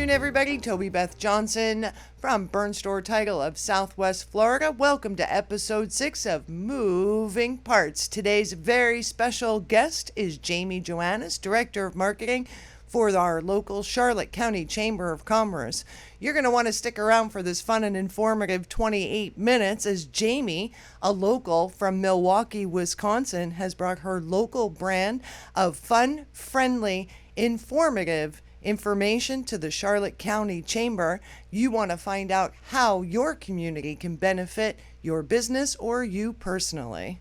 afternoon, everybody. Toby Beth Johnson from Burn Store Title of Southwest Florida. Welcome to episode 6 of Moving Parts. Today's very special guest is Jami Joannes, Director of Marketing for our local Charlotte County Chamber of Commerce. You're going to want to stick around for this fun and informative 28 minutes as Jami, a local from Milwaukee, Wisconsin, has brought her local brand of fun, friendly, informative information to the Charlotte County Chamber. You want to find out how your community can benefit your business or you personally.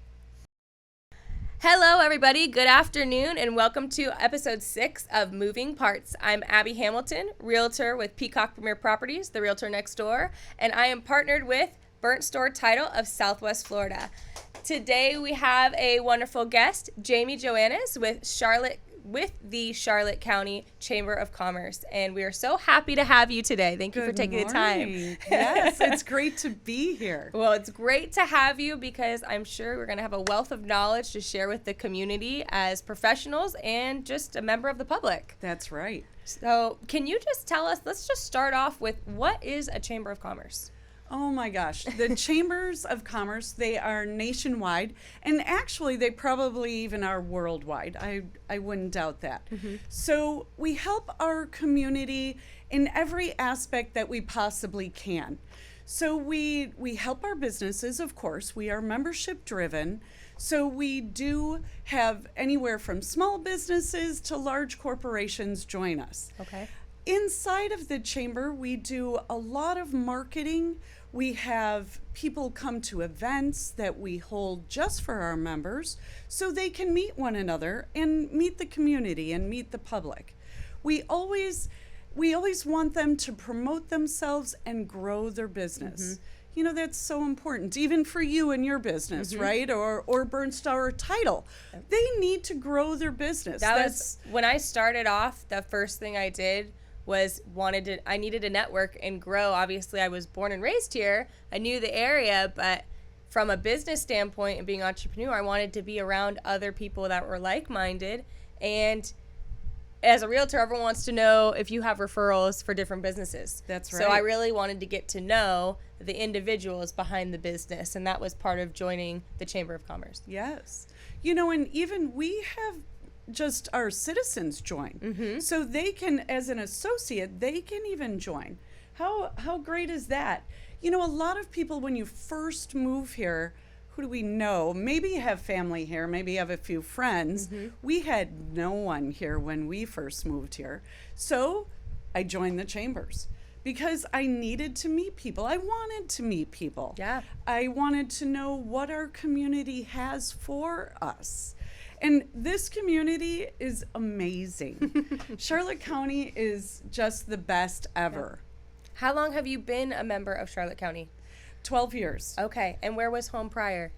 Hello, everybody. Good afternoon, and welcome to episode 6 of Moving Parts. I'm Abby Hamilton, Realtor with Peacock Premier Properties, the Realtor next door, and I am partnered with Burnt Store Title of Southwest Florida. Today, we have a wonderful guest, Jami Joannes with the Charlotte County Chamber of Commerce, and we are so happy to have you today. Thank you for taking the time. Yes, it's great to be here. Well, it's great to have you because I'm sure we're going to have a wealth of knowledge to share with the community as professionals and just a member of the public. That's right. So can you just tell us, let's just start off with, what is a Chamber of Commerce? Oh my gosh. The Chambers of Commerce, they are nationwide, and actually they probably even are worldwide. I wouldn't doubt that. Mm-hmm. So we help our community in every aspect that we possibly can. So we help our businesses, of course. We are membership driven. So we do have anywhere from small businesses to large corporations join us. Okay. Inside of the chamber, we do a lot of marketing. We have people come to events that we hold just for our members so they can meet one another and meet the community and meet the public. We always want them to promote themselves and grow their business. Mm-hmm. You know, that's so important, even for you and your business, mm-hmm. right? Or Burnt Store Title. They need to grow their business. That's when I started off, the first thing I did was I needed to network and grow. Obviously, I was born and raised here. I knew the area, but from a business standpoint and being an entrepreneur, I wanted to be around other people that were like-minded. And as a realtor, everyone wants to know if you have referrals for different businesses. That's right. So I really wanted to get to know the individuals behind the business, and that was part of joining the Chamber of Commerce. Yes. You know, and even we have just our citizens join. Mm-hmm. So they can, as an associate, they can even join. How great is that? You know, a lot of people, when you first move here, who do we know? Maybe you have family here, maybe you have a few friends. Mm-hmm. We had no one here when we first moved here. So I joined the chambers because I needed to meet people. I wanted to meet people. Yeah. I wanted to know what our community has for us. And this community is amazing. Charlotte County is just the best ever. How long have you been a member of Charlotte County? 12 years. Okay. And where was home prior?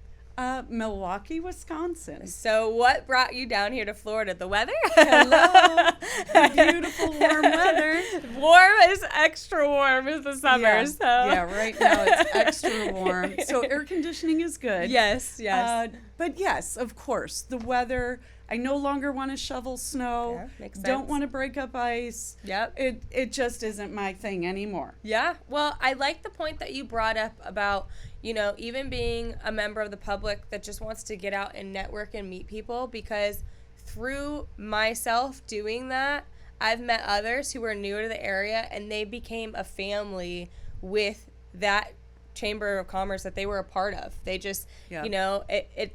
Milwaukee, Wisconsin. So what brought you down here to Florida? The weather? Hello. The beautiful warm weather. Warm is extra warm is the summer. Yeah, so. Yeah, right now it's extra warm. So air conditioning is good. Yes. But yes, of course, the weather. I no longer want to shovel snow. Yeah, makes sense. Don't want to break up ice. Yep. It just isn't my thing anymore. Yeah. Well, I like the point that you brought up about, you know, even being a member of the public that just wants to get out and network and meet people, because through myself doing that, I've met others who were newer to the area and they became a family with that Chamber of Commerce that they were a part of. They just, you know,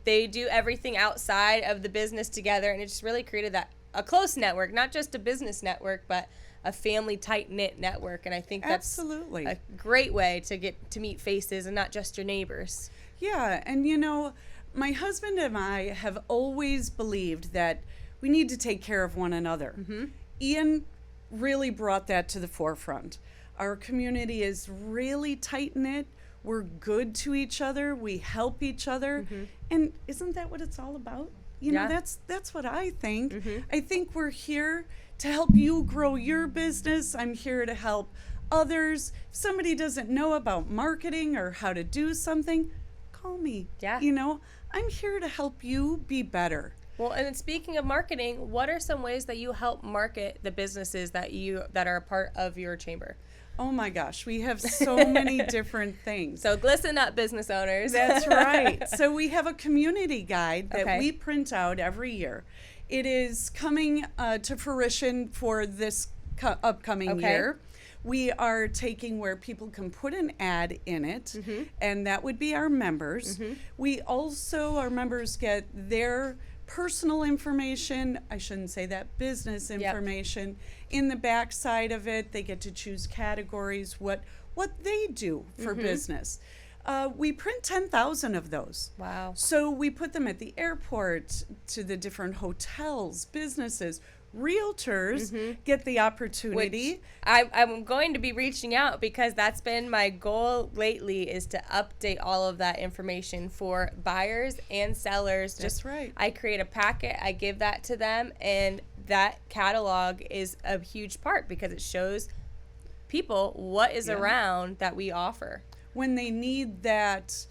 they do everything outside of the business together, and it just really created a close network, not just a business network, but a family tight-knit network. And I think that's absolutely a great way to get to meet faces and not just your neighbors. Yeah, and you know, my husband and I have always believed that we need to take care of one another. Mm-hmm. Ian really brought that to the forefront. Our community is really tight-knit. We're good to each other. We help each other. Mm-hmm. And isn't that what it's all about? You know, that's what I think. Mm-hmm. I think we're here to help you grow your business. I'm here to help others. If somebody doesn't know about marketing or how to do something, call me. Yeah. You know, I'm here to help you be better. Well, and then speaking of marketing, what are some ways that you help market the businesses that are a part of your chamber? Oh my gosh, we have so many different things. So glisten up, business owners. That's right. So we have a community guide that Okay. we print out every year. It is coming to fruition for this upcoming Okay. year. We are taking where people can put an ad in it, and that would be our members. We also, our members get their personal information, I shouldn't say that, business information in the back side of it. They get to choose categories, what they do for business. We print 10,000 of those. Wow. So we put them at the airport, to the different hotels, businesses. Realtors get the opportunity. Which I'm going to be reaching out because that's been my goal lately, is to update all of that information for buyers and sellers. That's right. I create a packet, I give that to them, and that catalog is a huge part because it shows people what is around that we offer. When they need that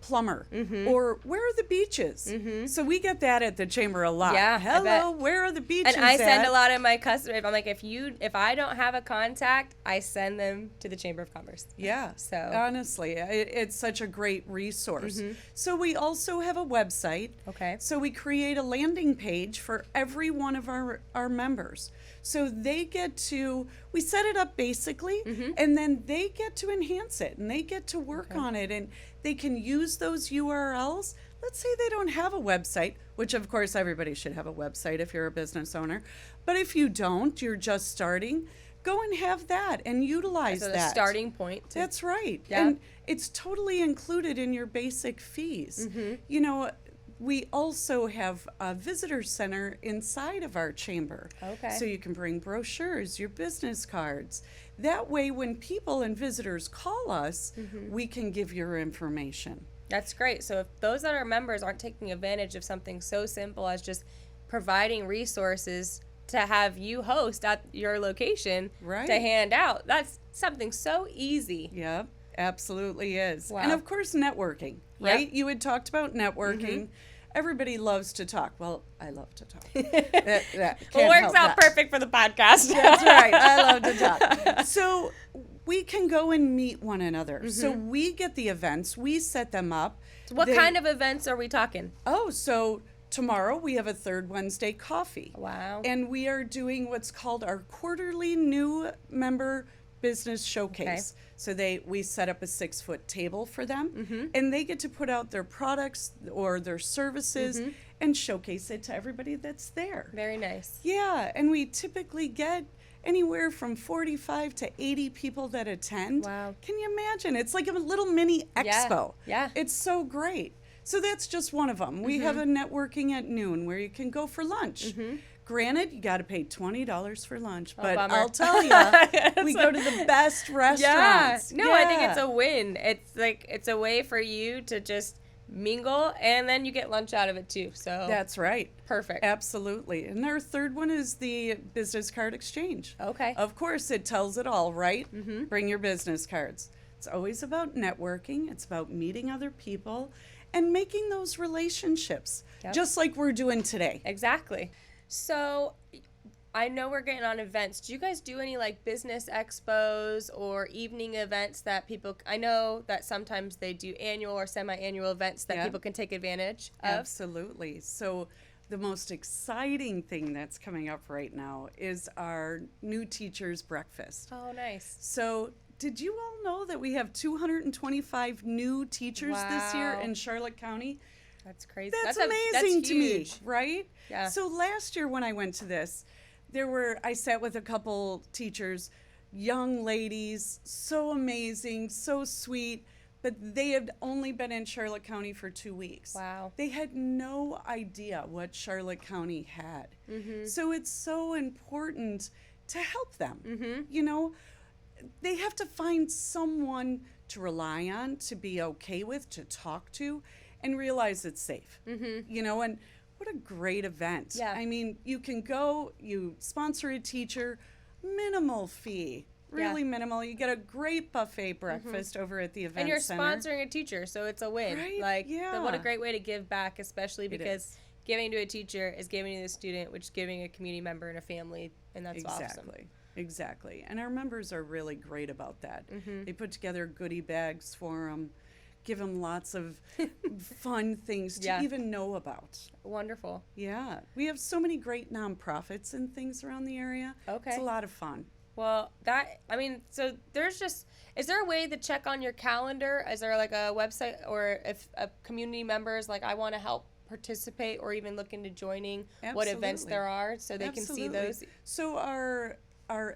plumber, or where are the beaches? So we get that at the chamber a lot. Yeah, I Hello, bet. where are the beaches? And I send at? a lot of my customers. I'm like, if I don't have a contact, I send them to the Chamber of Commerce. Yeah. So honestly, it's such a great resource. So we also have a website. Okay. So we create a landing page for every one of our members. So they get to, we set it up basically, and then they get to enhance it, and they get to work on it, and they can use those URLs. Let's say they don't have a website, which of course everybody should have a website if you're a business owner. But if you don't, you're just starting, go and have that and utilize So the that. starting point. That's right. Yeah. And it's totally included in your basic fees. You know, we also have a visitor center inside of our chamber. Okay. So you can bring brochures, your business cards. That way, when people and visitors call us, we can give your information. That's great. So if those that are members aren't taking advantage of something so simple as just providing resources to have you host at your location Right. to hand out, that's something so easy. Yep, absolutely is. Wow. And of course, networking, Yep. right? You had talked about networking. Everybody loves to talk. Well, I love to talk. That Well, can't works help out that. perfect for the podcast. That's right. I love to talk. So we can go and meet one another. So we get the events. We set them up. What kind of events are we talking? Oh, so tomorrow we have a third Wednesday coffee. Wow. And we are doing what's called our quarterly new member business showcase. So we set up a 6-foot table for them, and they get to put out their products or their services and showcase it to everybody that's there. Very nice. Yeah, and we typically get anywhere from 45 to 80 people that attend. Wow. Can you imagine? It's like a little mini expo. Yeah. It's so great. So that's just one of them. We have a networking at noon where you can go for lunch. Granted, you got to pay $20 for lunch, but bummer. I'll tell you, we go to the best restaurants. No, I think it's a win. It's a way for you to just mingle, and then you get lunch out of it too. So That's right. perfect. Absolutely. And our third one is the business card exchange. Okay. Of course, it tells it all, right? Bring your business cards. It's always about networking. It's about meeting other people and making those relationships, Yep. just like we're doing today. Exactly. So I know we're getting on events. Do you guys do any like business expos or evening events that people, I know that sometimes they do annual or semi-annual events that Yeah. people can take advantage of. Absolutely. So the most exciting thing that's coming up right now is our new teachers breakfast. Oh, nice. So did you all know that we have 225 new teachers this year Wow. in Charlotte County? That's crazy. That's that's amazing to me, huge. right? Yeah. So last year when I went to this, I sat with a couple teachers, young ladies, so amazing, so sweet, but they had only been in Charlotte County for 2 weeks. Wow. They had no idea what Charlotte County had. So it's so important to help them. You know, they have to find someone to rely on, to be okay with, to talk to, and realize it's safe. You know, and what a great event. Yeah. I mean, you can go, you sponsor a teacher, minimal fee, really minimal. You get a great buffet breakfast over at the event And you're center. sponsoring a teacher, so it's a win. Right? Like, Yeah. what a great way to give back, especially because is. giving to a teacher is giving to the student, which is giving a community member and a family, and that's awesome. Exactly. And our members are really great about that. They put together goodie bags for them, give them lots of fun things to even know about. Wonderful. Yeah. We have so many great nonprofits and things around the area. Okay. It's a lot of fun. Well, so is there a way to check on your calendar? Is there like a website, or if a community members like, I want to help participate or even look into joining what events there are so they can see those? So our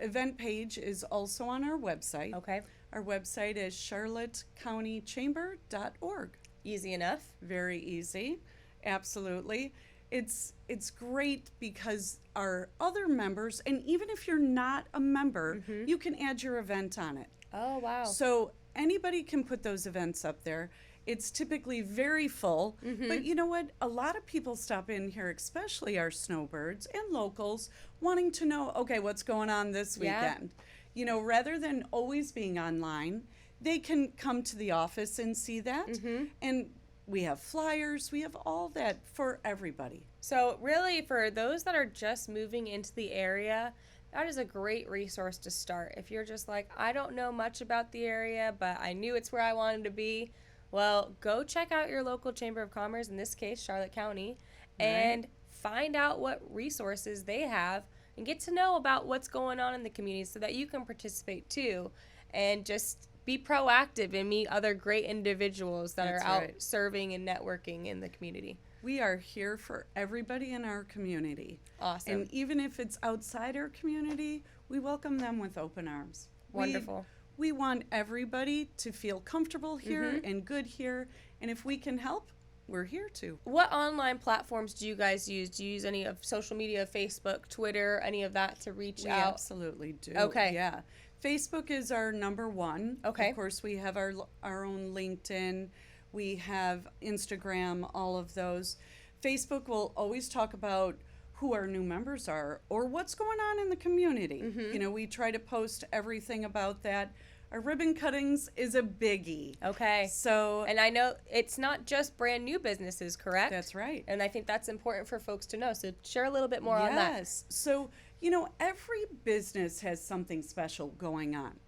event page is also on our website. Okay. Our website is charlottecountychamber.org. Easy enough. Very easy. Absolutely. It's great because our other members, and even if you're not a member, you can add your event on it. Oh, wow. So anybody can put those events up there. It's typically very full, but you know what? A lot of people stop in here, especially our snowbirds and locals, wanting to know, okay, what's going on this weekend? You know, rather than always being online, they can come to the office and see that. And we have flyers, we have all that for everybody. So really, for those that are just moving into the area, that is a great resource to start. If you're just like, I don't know much about the area, but I knew it's where I wanted to be, well, go check out your local Chamber of Commerce, in this case, Charlotte County, and find out what resources they have and get to know about what's going on in the community so that you can participate too, and just be proactive and meet other great individuals that are out serving and networking in the community. We are here for everybody in our community. Awesome. And even if it's outside our community, we welcome them with open arms. Wonderful. We want everybody to feel comfortable here and good here. And if we can help, we're here to. What online platforms do you guys use? Do you use any of social media, Facebook, Twitter, any of that to reach out? We absolutely do. Okay. Yeah. Facebook is our number one. Okay. Of course, we have our own LinkedIn. We have Instagram, all of those. Facebook will always talk about who our new members are or what's going on in the community. You know, we try to post everything about that. Our ribbon cuttings is a biggie. Okay. So, and I know it's not just brand new businesses, correct? That's right. And I think that's important for folks to know. So share a little bit more on that. Yes. So, you know, every business has something special going on.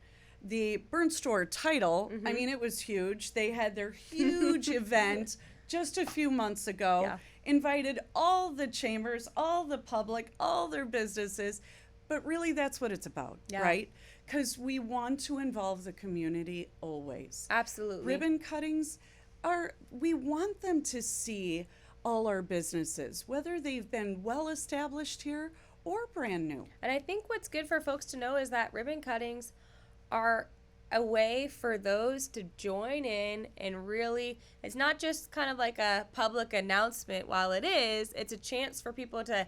The Burn Store title, I mean, it was huge. They had their huge event just a few months ago, invited all the chambers, all the public, all their businesses. But really, that's what it's about, right? Because we want to involve the community always. Absolutely. Ribbon cuttings we want them to see all our businesses, whether they've been well established here or brand new. And I think what's good for folks to know is that ribbon cuttings are a way for those to join in and really, it's not just kind of like a public announcement. While it's a chance for people to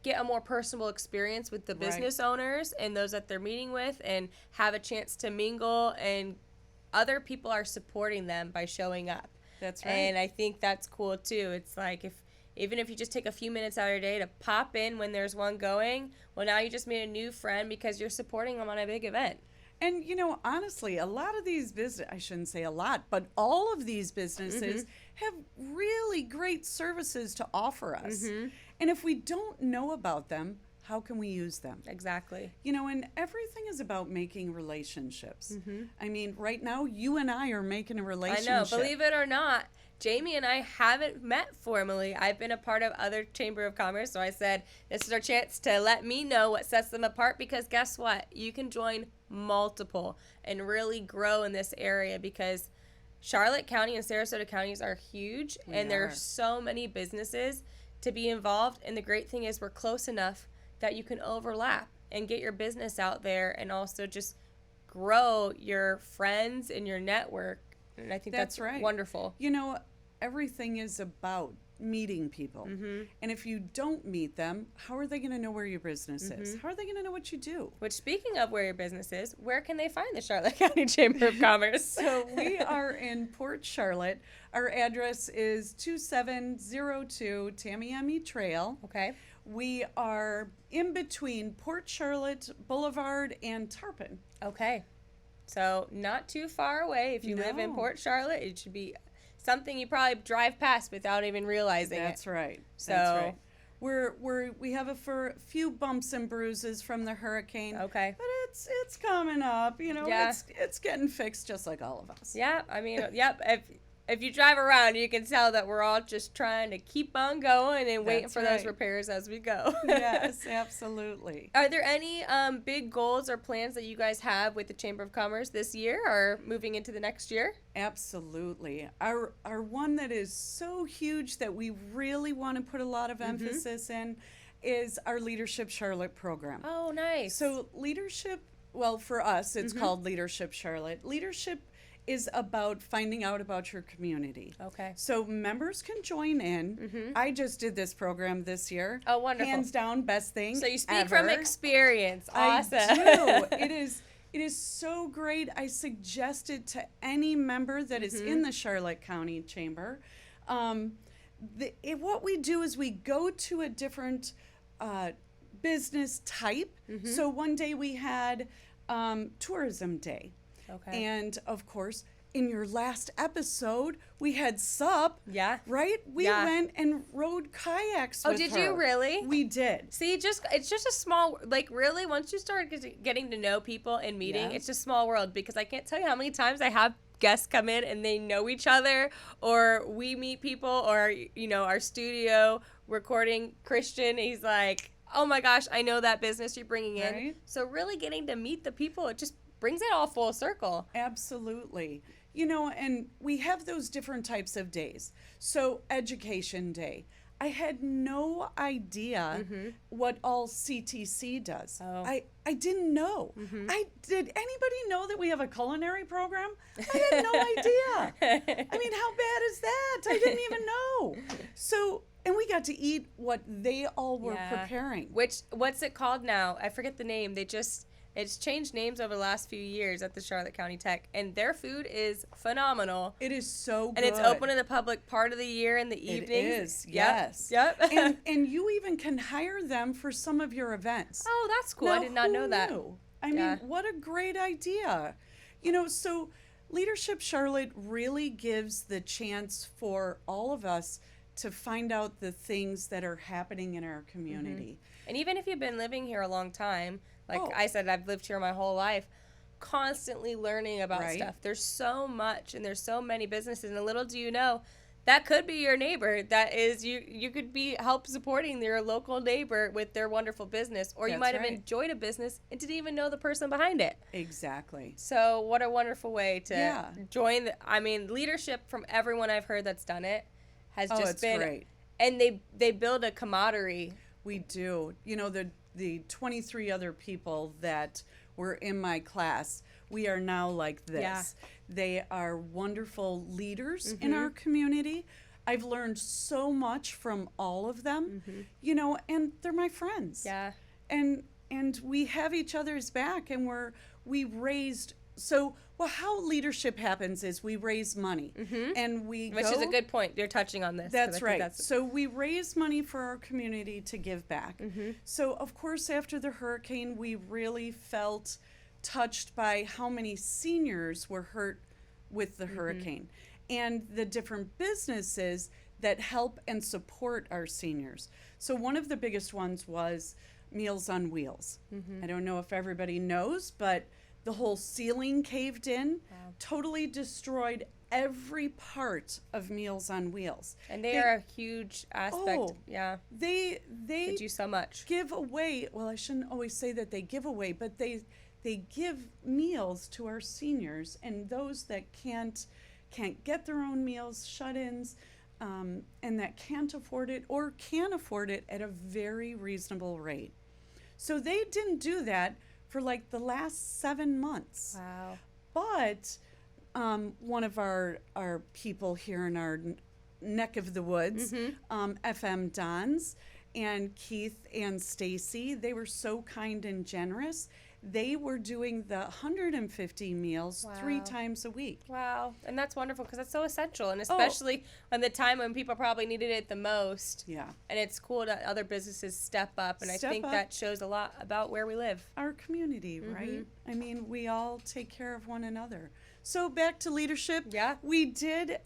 get a more personal experience with the business owners and those that they're meeting with and have a chance to mingle, and other people are supporting them by showing up. That's right. And I think that's cool too. It's like even if you just take a few minutes out of your day to pop in when there's one going, well, now you just made a new friend because you're supporting them on a big event. And, you know, honestly, a lot of these I shouldn't say a lot, but all of these businesses have really great services to offer us. And if we don't know about them, how can we use them? Exactly. You know, and everything is about making relationships. I mean, right now, you and I are making a relationship. I know, believe it or not, Jamie and I haven't met formally. I've been a part of other Chamber of Commerce, so I said, this is our chance to let me know what sets them apart, because guess what? You can join multiple and really grow in this area, because Charlotte County and Sarasota counties are huge, and there are so many businesses to be involved. And the great thing is we're close enough that you can overlap and get your business out there, and also just grow your friends and your network. And I think that's right. Wonderful. You know, everything is about meeting people. And if you don't meet them, how are they going to know where your business is? How are they going to know what you do? Which, speaking of where your business is, where can they find the Charlotte County Chamber of Commerce? So we are in Port Charlotte. Our address is 2702 Tamiami Trail. Okay. We are in between Port Charlotte Boulevard and Tarpon. Okay. So not too far away. If you live in Port Charlotte, it should be something you probably drive past without even realizing That's it. right. So That's right. We have a few bumps and bruises from the hurricane. Okay. But it's coming up, you know. Yeah. It's getting fixed just like all of us. Yeah, I mean, yep. If you drive around, you can tell that we're all just trying to keep on going and waiting That's for right. those repairs as we go. Yes, absolutely. Are there any big goals or plans that you guys have with the Chamber of Commerce this year or moving into the next year? Absolutely. Our one that is so huge that we really want to put a lot of emphasis in is our Leadership Charlotte program. Oh, nice. So leadership, well, for us, it's called Leadership Charlotte. Leadership is about finding out about your community. Okay. So members can join in. I just did this program this year. Oh, wonderful. Hands down, best thing So you speak ever. from experience. Awesome. I do. It is so great. I suggest it to any member that is in the Charlotte County Chamber. What we do is we go to a different business type. So one day we had Tourism Day. Okay. And of course, in your last episode, we had SUP. Yeah. Right? We Yeah. went and rode kayaks Oh, with did her. you really? We did. See, it's just a small, like, really, once you start getting to know people and meeting, Yeah. it's just a small world, because I can't tell you how many times I have guests come in and they know each other, or we meet people, or, you know, our studio recording Christian, he's like, oh my gosh, I know that business you're bringing in. Right. So really getting to meet the people, it just brings it all full circle. Absolutely. You know, and we have those different types of days. So, Education Day. I had no idea what all CTC does. Oh. I didn't know. Did anybody know that we have a culinary program? I had no idea. I mean, how bad is that? I didn't even know. So, and we got to eat what they all were preparing. What's it called now? I forget the name. It's changed names over the last few years at the Charlotte County Tech, and their food is phenomenal. It is so good. And it's open to the public part of the year in the evenings. It is, yes. Yep. and you even can hire them for some of your events. Oh, that's cool. I Now, did not who know that. knew? I Yeah. mean, what a great idea. You know, so Leadership Charlotte really gives the chance for all of us to find out the things that are happening in our community. And even if you've been living here a long time, like Oh. I said, I've lived here my whole life, constantly learning about Right. stuff. There's so much, and there's so many businesses, and little do you know, that could be your neighbor. That is, you could be help supporting your local neighbor with their wonderful business, or you That's might have right. enjoyed a business and didn't even know the person behind it. Exactly. So what a wonderful way to Yeah. join. Leadership from everyone I've heard that's done it has Oh, just it's been great. And they build a camaraderie. We do. You know, the 23 other people that were in my class, we are now like this. Yeah. They are wonderful leaders in our community. I've learned so much from all of them, you know, and they're my friends. Yeah. And we have each other's back, and we raised. So, well, how leadership happens is we raise money, and we Which is a good point. You're touching on this. 'cause I That's think right. So we raise money for our community to give back. So, of course, after the hurricane, we really felt touched by how many seniors were hurt with the hurricane, and the different businesses that help and support our seniors. So one of the biggest ones was Meals on Wheels. I don't know if everybody knows, but the whole ceiling caved in, totally destroyed every part of Meals on Wheels. And they are a huge aspect. Oh, Yeah. They They do so much. give away, well, I shouldn't always say that they give away, but they give meals to our seniors, and those that can't get their own meals, shut-ins, and that can't afford it or can afford it at a very reasonable rate. So they didn't do that for like the last 7 months. Wow. But one of our people here in our neck of the woods, FM Dons, and Keith and Stacy, they were so kind and generous. They were doing the 150 meals 3 Wow. times a week. Wow. And that's wonderful because that's so essential. And especially in the time when people probably needed it the most. Yeah. And it's cool that other businesses step up. And I Step think up. that shows a lot about where we live. Our community, right? I mean, we all take care of one another. So back to leadership. Yeah. We did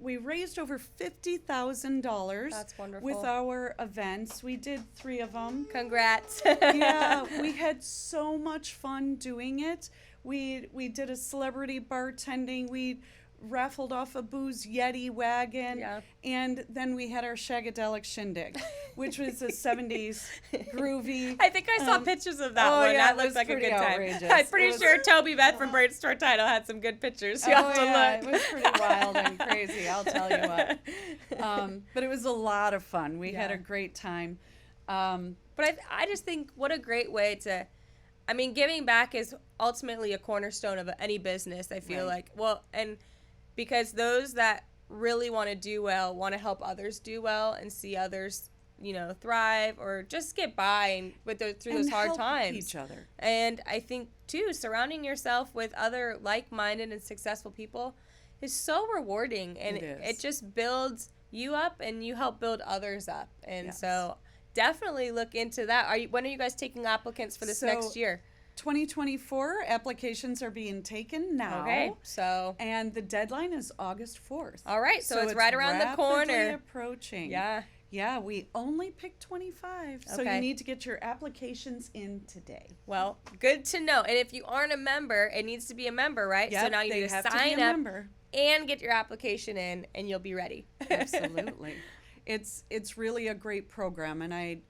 we raised over $50,000. That's wonderful. With our events. We did 3 of them. Congrats. Yeah, we had so much fun doing it. We did a celebrity bartending. We raffled off a booze Yeti wagon. Yeah. And then we had our Shagadelic Shindig, which was a 70s groovy. I think I saw pictures of that one. Yeah, that looks like a good time. outrageous. I'm pretty sure Toby Beth from Braid Store Title had some good pictures. You have to look. It was pretty wild and crazy, I'll tell you what. But it was a lot of fun. We had a great time. But I just think what a great way to, I mean, giving back is ultimately a cornerstone of any business, I feel like. Well, and because those that really want to do well, want to help others do well and see others, you know, thrive or just get by and through those hard times. Each other. And I think, too, surrounding yourself with other like-minded and successful people is so rewarding. And it just builds you up and you help build others up. And so definitely look into that. When are you guys taking applicants for this next year? 2024 applications are being taken now. Okay, so. And the deadline is August 4th. All right, so it's right around the corner. Rapidly approaching. Yeah. Yeah, we only picked 25, so you need to get your applications in today. Well, good to know. And if you aren't a member, it needs to be a member, right? Yep, so now you need to sign up and get your application in, and you'll be ready. Absolutely. It's really a great program, and I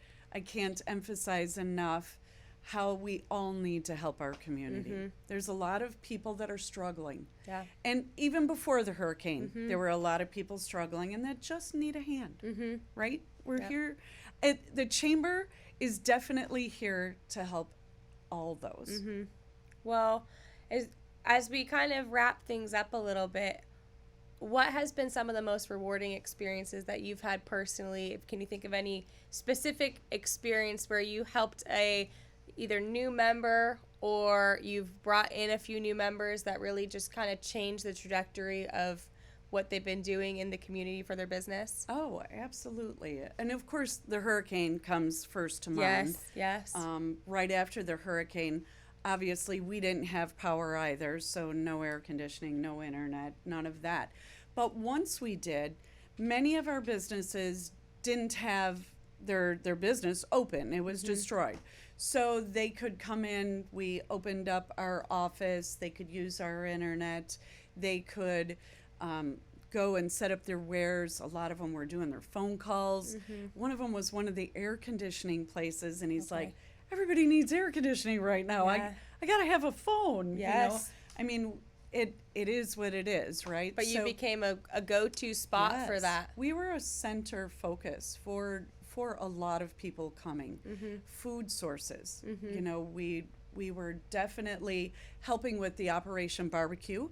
can't emphasize enough how we all need to help our community. There's a lot of people that are struggling. Yeah. And even before the hurricane, there were a lot of people struggling and that just need a hand, right? We're here. The chamber is definitely here to help all those. Well, as we kind of wrap things up a little bit, what has been some of the most rewarding experiences that you've had personally? Can you think of any specific experience where you helped either new member or you've brought in a few new members that really just kind of changed the trajectory of what they've been doing in the community for their business? Oh, absolutely. And of course, the hurricane comes first to mind. Yes. Right after the hurricane, obviously, we didn't have power either, so no air conditioning, no internet, none of that. But once we did, many of our businesses didn't have their business open. It was destroyed. So they could come in, we opened up our office, they could use our internet, they could go and set up their wares. A lot of them were doing their phone calls. One of them was one of the air conditioning places, and he's like, everybody needs air conditioning right now. I gotta have a phone. Yes. You know? I mean, it is what it is, right? But you became a go-to spot for that. We were a center focus for a lot of people coming. Food sources. You know, we were definitely helping with the Operation Barbecue.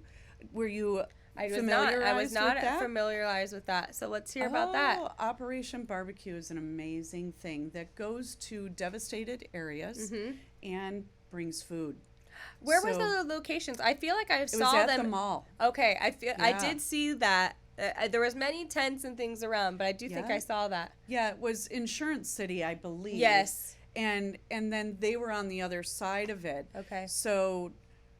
Were you familiarized I was not with that? familiarized with that. So let's hear about that. Operation Barbecue is an amazing thing that goes to devastated areas and brings food. Where was the locations? I feel like I saw them. It was at the mall. Okay, I did see that. There was many tents and things around, but I do think I saw that. Yeah, it was Insurance City, I believe. Yes. And then they were on the other side of it. Okay. So,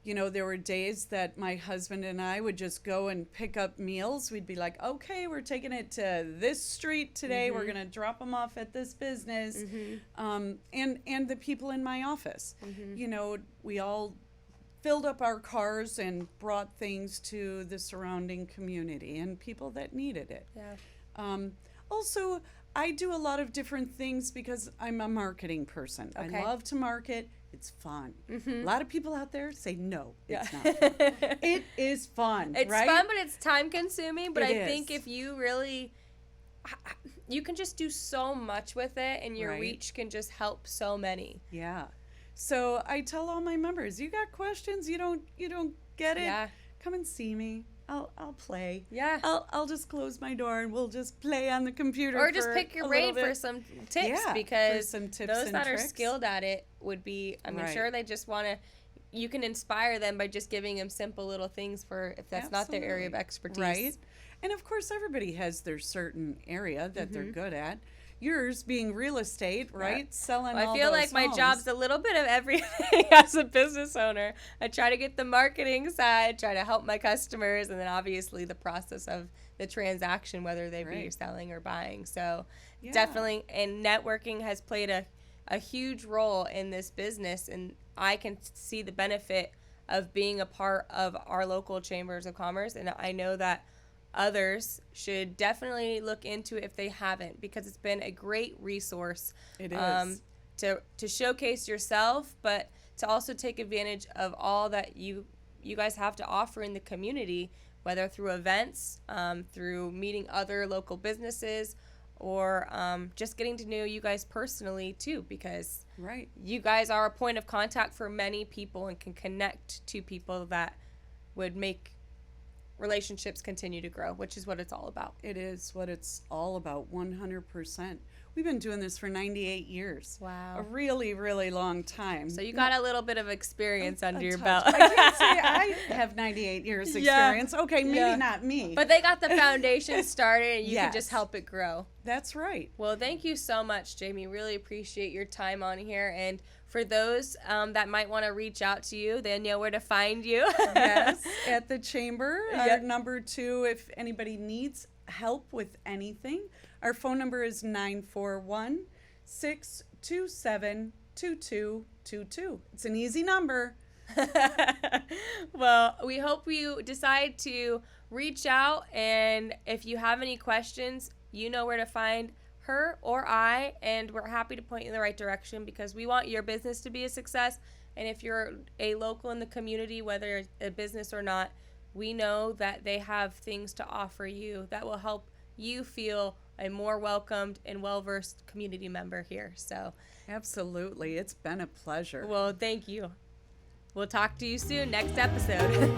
you know, there were days that my husband and I would just go and pick up meals. We'd be like, okay, we're taking it to this street today. We're going to drop them off at this business. And the people in my office, you know, we all filled up our cars and brought things to the surrounding community and people that needed it. Yeah. Also, I do a lot of different things because I'm a marketing person. Okay. I love to market. It's fun. A lot of people out there say, no, it's not fun. It is fun, It's right? fun, but it's time consuming. But It I think is. if you really, you can just do so much with it, and your reach can just help so many. Yeah. So I tell all my members, you got questions, you don't get it, come and see me. I'll play. Yeah. I'll just close my door and we'll just play on the computer. Or just pick your brain for some tips, because some tips those and that tricks. are skilled at it would be, I mean, sure, they just want to, you can inspire them by just giving them simple little things for if that's not their area of expertise. Right. And of course, everybody has their certain area that they're good at. yours being real estate, right? Selling all I feel those like my homes. job's a little bit of everything as a business owner. I try to get the marketing side, try to help my customers, and then obviously the process of the transaction, whether they be Right. selling or buying. So Yeah. definitely, and networking has played a huge role in this business, and I can see the benefit of being a part of our local chambers of commerce, and I know that others should definitely look into it if they haven't, because it's been a great resource. It is. To showcase yourself, but to also take advantage of all that you guys have to offer in the community, whether through events, through meeting other local businesses, or just getting to know you guys personally too, because Right. you guys are a point of contact for many people and can connect to people that would make relationships continue to grow, which is what it's all about. It is what it's all about, 100%. We've been doing this for 98 years. Wow. A really, really long time. So you got a little bit of experience under your touch. belt. I can't say I have 98 years Yeah. experience. Okay, maybe Yeah. not me. But they got the foundation started, and you can Yes. just help it grow. That's right. Well, thank you so much, Jamie. Really appreciate your time on here. And for those that might want to reach out to you, they know where to find you. Yes, at the chamber. Our Yep. number 2, if anybody needs help with anything, our phone number is 941-627-2222. It's an easy number. Well, we hope you decide to reach out, and if you have any questions, you know where to find her or I, and we're happy to point you in the right direction, because we want your business to be a success. And if you're a local in the community, whether a business or not, we know that they have things to offer you that will help you feel a more welcomed and well-versed community member here. So, Absolutely. It's been a pleasure. well, thank you. We'll talk to you soon, next episode.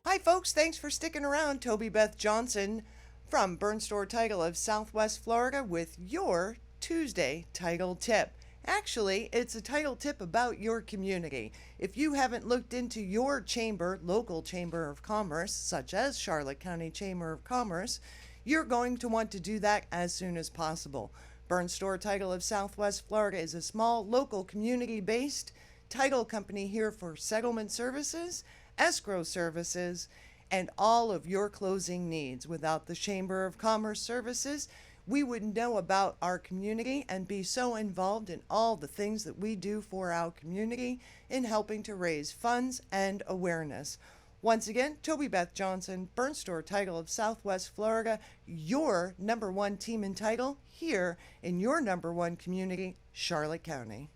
Hi, folks. Thanks for sticking around. Toby Beth Johnson from Burnstore Title of Southwest Florida with your Tuesday title tip. Actually, it's a title tip about your community. If you haven't looked into your chamber, local chamber of commerce, such as Charlotte County Chamber of Commerce, you're going to want to do that as soon as possible. Burnstore Title of Southwest Florida is a small, local, community-based title company here for settlement services, escrow services, and all of your closing needs. Without the Chamber of Commerce services, we wouldn't know about our community and be so involved in all the things that we do for our community in helping to raise funds and awareness. Once again, Toby Beth Johnson, Burnstore Title of Southwest Florida, your number one team in title here in your number one community, Charlotte County.